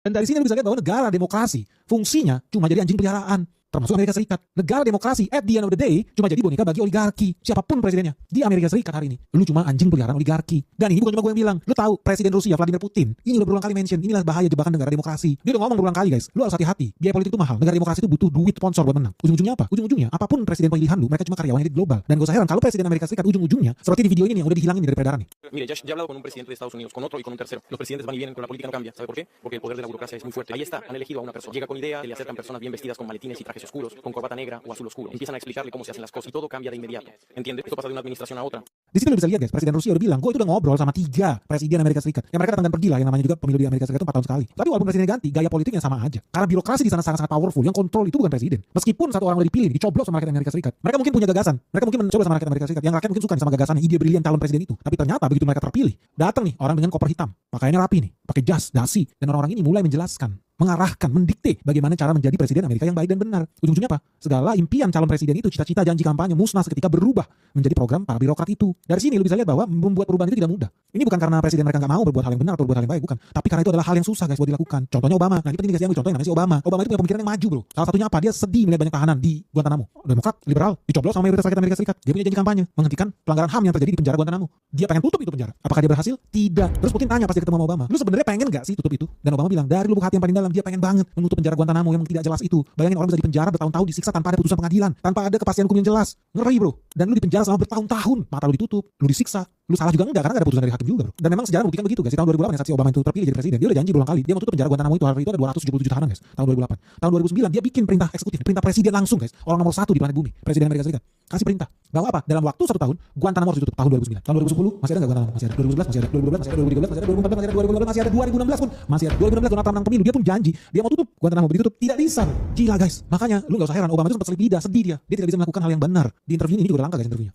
Dan dari sini lu bisa lihat bahwa negara demokrasi fungsinya cuma jadi anjing peliharaan. Termasuk Amerika Serikat. Negara demokrasi at the end of the day cuma jadi boneka bagi oligarki. Siapapun presidennya di Amerika Serikat hari ini. Lu cuma anjing peliharaan oligarki. Dan ini bukan cuma gue yang bilang. Lu tahu Presiden Rusia Vladimir Putin ini udah berulang kali mention. Inilah bahaya jebakan negara demokrasi. Dia udah ngomong berulang kali guys. Lu harus hati-hati. Biaya politik itu mahal. Negara demokrasi itu butuh duit sponsor buat menang. Ujung-ujungnya apa? Ujung-ujungnya apapun presiden pemilihan lu, mereka cuma karyawan elit global. Dan gue heran kalau presiden Amerika Serikat ujung-ujungnya seperti di video ini yang udah dihilangin dari peredaran nih. Mire, ya he hablado con un presidente de Estados Unidos, con otro y con un tercero. Los presidentes van y vienen, pero la política no cambia. ¿Sabe por qué? Porque el poder de la burocracia es muy fuerte. Ahí está, han elegido a una persona. Llega con idea, le acercan personas bien vestidas con maletines y trajes oscuros, con corbata negra o azul oscuro. Empiezan a explicarle cómo se hacen las cosas y todo cambia de inmediato. ¿Entiende? Esto pasa de una administración a otra. Di situ lu bisa lihat guys, Presiden Rusia udah bilang, gue itu udah ngobrol sama 3 presiden Amerika Serikat. Yang mereka datang dan pergi lah, yang namanya juga pemilu di Amerika Serikat itu 4 tahun sekali. Tapi walaupun presidennya ganti, gaya politiknya sama aja. Karena birokrasi di sana sangat-sangat powerful, yang kontrol itu bukan presiden. Meskipun satu orang udah dipilih, dicoblos sama rakyat Amerika Serikat. Mereka mungkin punya gagasan, mereka mungkin mencoba sama rakyat Amerika Serikat. Yang rakyat mungkin suka sama gagasannya, ide brilian calon presiden itu. Tapi ternyata begitu mereka terpilih, datang nih orang dengan koper hitam, pakaiannya rapi nih, pakai jas, dasi, dan orang-orang ini mulai menjelaskan, mengarahkan, mendikte bagaimana cara menjadi presiden Amerika yang baik dan benar. Ujung-ujungnya apa? Segala impian calon presiden itu, cita-cita, janji kampanye musnah seketika berubah menjadi program para birokrat itu. Dari sini lu bisa lihat bahwa membuat perubahan itu tidak mudah. Ini bukan karena presiden mereka nggak mau berbuat hal yang benar atau berbuat hal yang baik, bukan. Tapi karena itu adalah hal yang susah guys buat dilakukan. Contohnya Obama. Nah ini penting guys yang contohnya namanya si Obama. Obama itu punya pemikiran yang maju bro. Salah satunya apa? Dia sedih melihat banyak tahanan di Guantanamo. Demokrat, liberal, dicoblos sama mayoritas rakyat Amerika Serikat. Dia punya janji kampanye menghentikan pelanggaran HAM yang terjadi di penjara Guantanamo. Dia pengen tutup itu penjara. Apakah dia berhasil? Tidak. Terus Putin tanya pas dia ketemu sama Obama, lu sebenarnya pengen nggak sih tutup itu? Dan Obama bilang dari lubuk hati yang paling dalam dia pengen banget menutup penjara Guantanamo yang tidak jelas itu. Bayangin orang bisa di penjara bertahun-tahun disiksa tanpa ada putusan pengadilan, tanpa ada kepastian hukum yang jelas. Ngeri bro. Dan lu di penjara selama bertahun-tahun, mata lu ditutup, lu disiksa, lu salah juga enggak karena gak ada putusan dari hakim juga bro. Dan memang sejarah membuktikan begitu guys. Di tahun 2008 saat si Obama itu terpilih jadi presiden, dia udah janji berulang kali dia mau tutup penjara Guantanamo itu. Hari itu ada 277 tahanan guys. Tahun 2008. Tahun 2009 dia bikin perintah eksekutif, perintah presiden langsung guys. Orang nomor 1 di planet bumi, presiden Amerika Serikat. Kasih perintah bahwa apa? Dalam waktu 1 tahun Guantanamo harus ditutup. Tahun 2009. Tahun 2010 masih ada enggak Guantanamo? Masih ada. 2011 masih ada. 2012 masih ada. 2013 masih ada. 2014 masih ada. 2015 masih ada. 2016 pun masih ada. 2016 Donald Trump menang pemilu, dia pun janji dia mau tutup Guantanamo, ditutup. Tidak bisa. Gila guys. Makanya lu enggak usah heran Obama itu sempat selip lidah, sedih dia. Dia tidak bisa melakukan hal yang benar. Di interview ini juga udah langka guys interviewnya.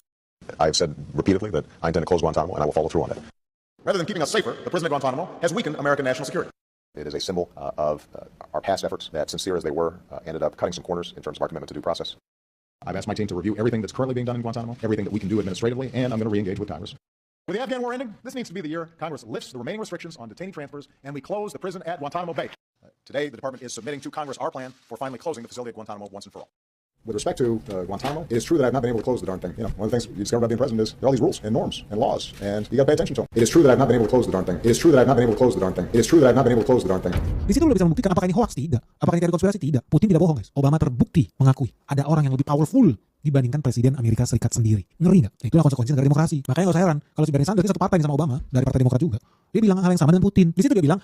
I've said repeatedly that I intend to close Guantanamo and I will follow through on it. Rather than keeping us safer, the prison at Guantanamo has weakened American national security. It is a symbol of our past efforts that, sincere as they were, ended up cutting some corners in terms of our commitment to due process. I've asked my team to review everything that's currently being done in Guantanamo, everything that we can do administratively, and I'm going to re-engage with Congress. With the Afghan war ending, this needs to be the year Congress lifts the remaining restrictions on detainee transfers and we close the prison at Guantanamo Bay. Today, the department is submitting to Congress our plan for finally closing the facility at Guantanamo once and for all. With respect to Guantanamo, it is true that I've not been able to close the darn thing. You know, one of the things you discover about being president is there are all these rules and norms and laws, and you got to pay attention to them. It is true that I've not been able to close the darn thing. It is true that I've not been able to close the darn thing. It is true that I've not been able to close the darn thing. Di situ lo bisa membuktikan apakah ini hoax tidak, apakah ini teori konspirasi tidak. Putin tidak bohong guys. Obama terbukti mengakui ada orang yang lebih powerful dibandingkan presiden Amerika Serikat sendiri. Ngeri nggak? Nah, itulah konsekuensi negara demokrasi. Makanya nggak usah heran kalau si Bernie Sanders ini satu partai sama Obama dari Partai Demokrat juga. Dia bilang hal yang sama dengan Putin. Di situ dia bilang